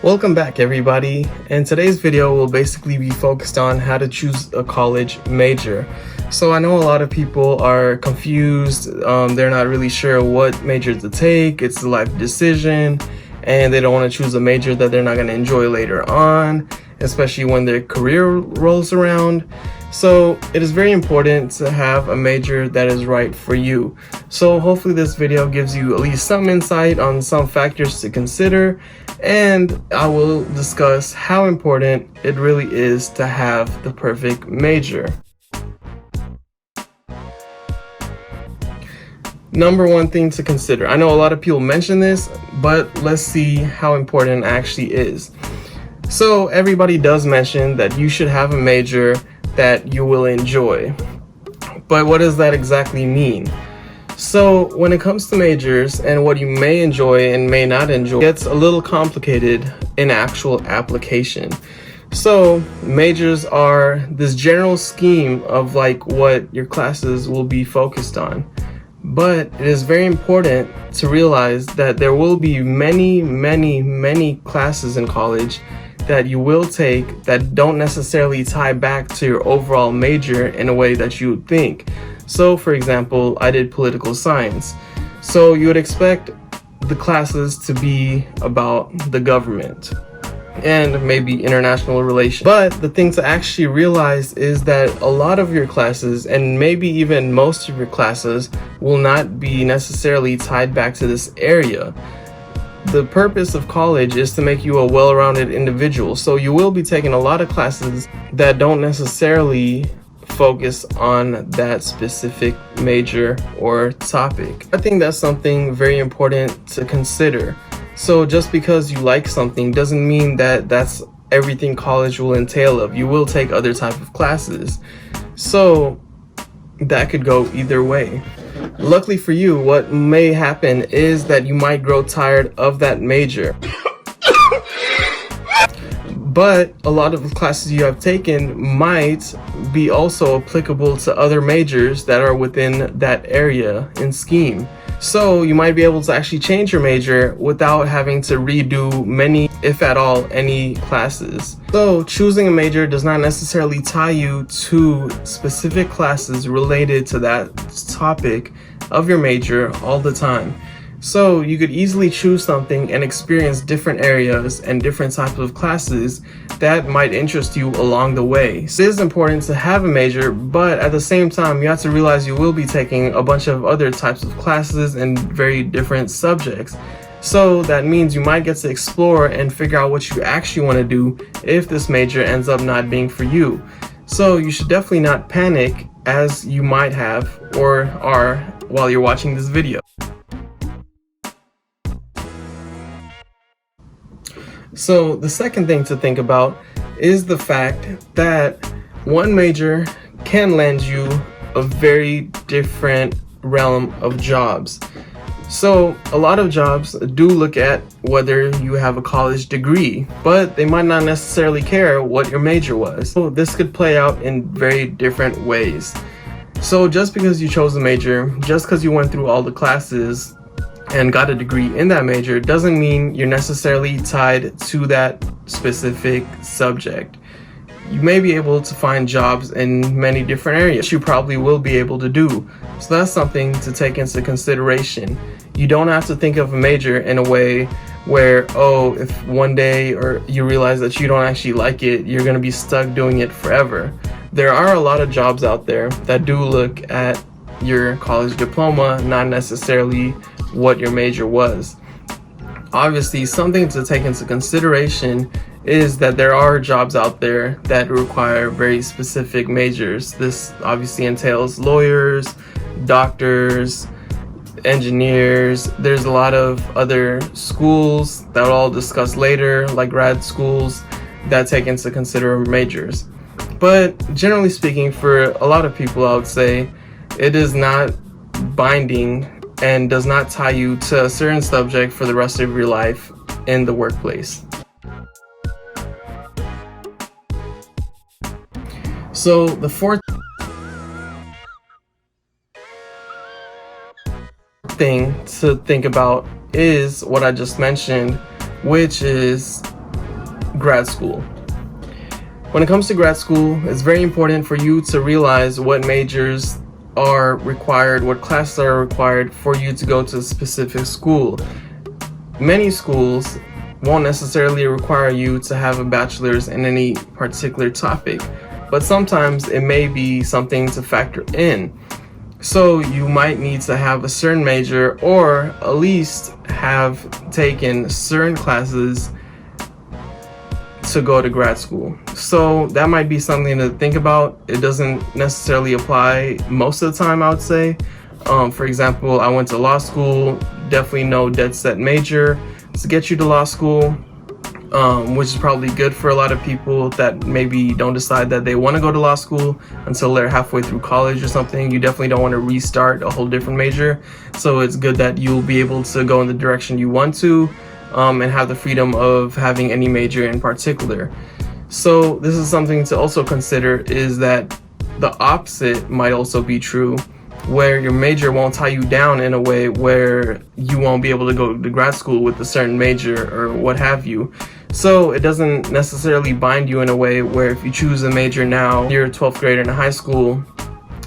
Welcome back everybody, and today's video will basically be focused on how to choose a college major. So I know a lot of people are confused, they're not really sure what major to take, it's a life decision, and they don't want to choose a major that they're not going to enjoy later on, especially when their career rolls around. So it is very important to have a major that is right for you. So hopefully this video gives you at least some insight on some factors to consider, and I will discuss how important it really is to have the perfect major. Number one thing to consider. I know a lot of people mention this, but let's see how important it actually is. So everybody does mention that you should have a major that you will enjoy. But what does that exactly mean? So when it comes to majors and what you may enjoy and may not enjoy, it gets a little complicated in actual application. So majors are this general scheme of like what your classes will be focused on. But it is very important to realize that there will be many classes in college that you will take that don't necessarily tie back to your overall major in a way that you would think. So for example, I did political science. So you would expect the classes to be about the government and maybe international relations. But the thing to actually realize is that a lot of your classes, and maybe even most of your classes, will not be necessarily tied back to this area. The purpose of college is to make you a well-rounded individual. So you will be taking a lot of classes that don't necessarily focus on that specific major or topic. I think that's something very important to consider. So just because you like something doesn't mean that that's everything college will entail of. You will take other type of classes. So that could go either way. Luckily for you, what may happen is that you might grow tired of that major. But a lot of the classes you have taken might be also applicable to other majors that are within that area and scheme. So you might be able to actually change your major without having to redo many, if at all, any classes. So choosing a major does not necessarily tie you to specific classes related to that topic of your major all the time. So you could easily choose something and experience different areas and different types of classes that might interest you along the way. So it is important to have a major, but at the same time, you have to realize you will be taking a bunch of other types of classes and very different subjects. So that means you might get to explore and figure out what you actually want to do if this major ends up not being for you. So you should definitely not panic, as you might have or are while you're watching this video. So the second thing to think about is the fact that one major can land you a very different realm of jobs. So a lot of jobs do look at whether you have a college degree, but they might not necessarily care what your major was. So this could play out in very different ways. So just because you chose a major, just because you went through all the classes and got a degree in that major, doesn't mean you're necessarily tied to that specific subject. You may be able to find jobs in many different areas. You probably will be able to do. So that's something to take into consideration. You don't have to think of a major in a way where, oh, if one day or you realize that you don't actually like it, you're going to be stuck doing it forever. There are a lot of jobs out there that do look at your college diploma, not necessarily what your major was. Obviously, something to take into consideration is that there are jobs out there that require very specific majors. This obviously entails lawyers, doctors, engineers. There's a lot of other schools that I'll discuss later, like grad schools, that take into consider majors. But generally speaking, for a lot of people, I would say it is not binding and does not tie you to a certain subject for the rest of your life in the workplace. So the fourth thing to think about is what I just mentioned, which is grad school. When it comes to grad school, it's very important for you to realize what majors are required, what classes are required for you to go to a specific school. Many schools won't necessarily require you to have a bachelor's in any particular topic, but sometimes it may be something to factor in. So you might need to have a certain major, or at least have taken certain classes to go to grad school. So that might be something to think about. It doesn't necessarily apply most of the time, I would say. For example, I went to law school, definitely no dead set major to get you to law school, which is probably good for a lot of people that maybe don't decide that they want to go to law school until they're halfway through college or something. You definitely don't want to restart a whole different major. So it's good that you'll be able to go in the direction you want to, and have the freedom of having any major in particular. So this is something to also consider, is that the opposite might also be true, where your major won't tie you down in a way where you won't be able to go to grad school with a certain major or what have you. So it doesn't necessarily bind you in a way where if you choose a major now, you're a 12th grader in high school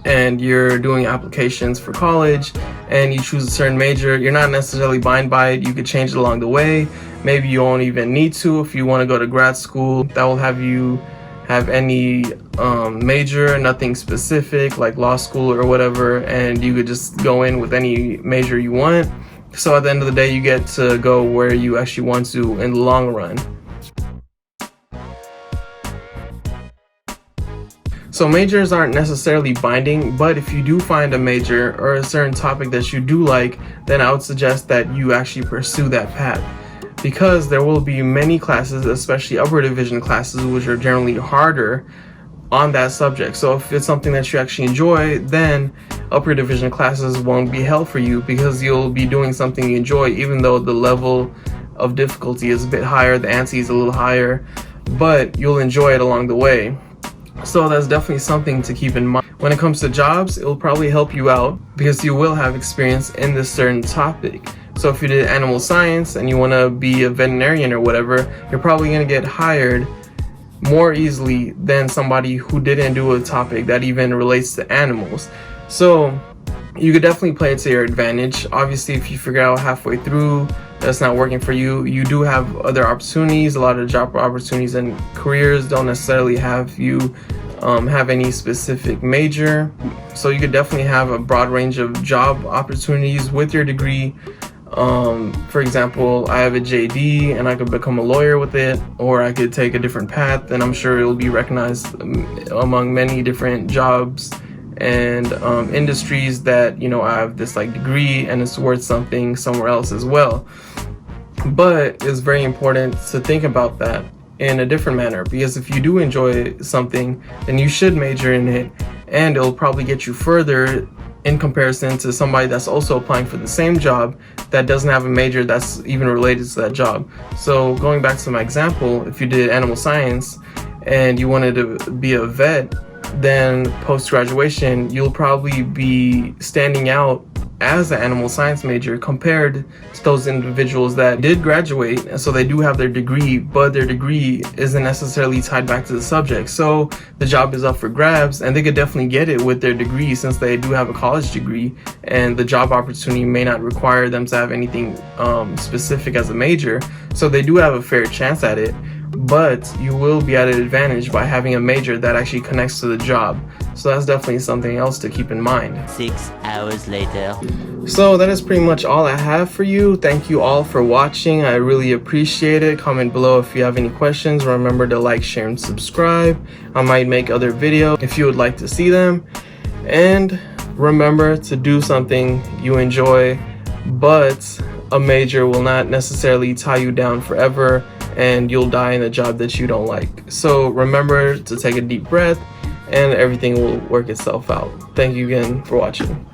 and you're doing applications for college and you choose a certain major, you're not necessarily bound by it. You could change it along the way. Maybe you won't even need to if you want to go to grad school. That will have you have any major, nothing specific like law school or whatever, and you could just go in with any major you want. So at the end of the day, you get to go where you actually want to in the long run. So majors aren't necessarily binding, but if you do find a major or a certain topic that you do like, then I would suggest that you actually pursue that path, because there will be many classes, especially upper division classes, which are generally harder on that subject. So if it's something that you actually enjoy, then upper division classes won't be hell for you, because you'll be doing something you enjoy, even though the level of difficulty is a bit higher, the ante is a little higher, but you'll enjoy it along the way. So that's definitely something to keep in mind. When it comes to jobs, it will probably help you out because you will have experience in this certain topic. So if you did animal science and you want to be a veterinarian or whatever, you're probably going to get hired more easily than somebody who didn't do a topic that even relates to animals. So you could definitely play it to your advantage. Obviously, if you figure out halfway through that's not working for you, you do have other opportunities. A lot of job opportunities and careers don't necessarily have you have any specific major. So you could definitely have a broad range of job opportunities with your degree. For example, I have a JD and I could become a lawyer with it, or I could take a different path and I'm sure it will be recognized among many different jobs and industries that, you know, I have this like degree and it's worth something somewhere else as well. But it's very important to think about that in a different manner, because if you do enjoy something, then you should major in it, and it'll probably get you further in comparison to somebody that's also applying for the same job that doesn't have a major that's even related to that job. So going back to my example, if you did animal science and you wanted to be a vet, then post-graduation you'll probably be standing out as an animal science major compared to those individuals that did graduate, so they do have their degree, but their degree isn't necessarily tied back to the subject. So the job is up for grabs and they could definitely get it with their degree since they do have a college degree, and the job opportunity may not require them to have anything specific as a major. So they do have a fair chance at it, but you will be at an advantage by having a major that actually connects to the job. So that's definitely something else to keep in mind. 6 hours later. So that is pretty much all I have for you. Thank you all for watching. I really appreciate it. Comment below if you have any questions. Remember to like, share, and subscribe. I might make other videos if you would like to see them. And remember to do something you enjoy, but a major will not necessarily tie you down forever and you'll die in a job that you don't like. So remember to take a deep breath and everything will work itself out. Thank you again for watching.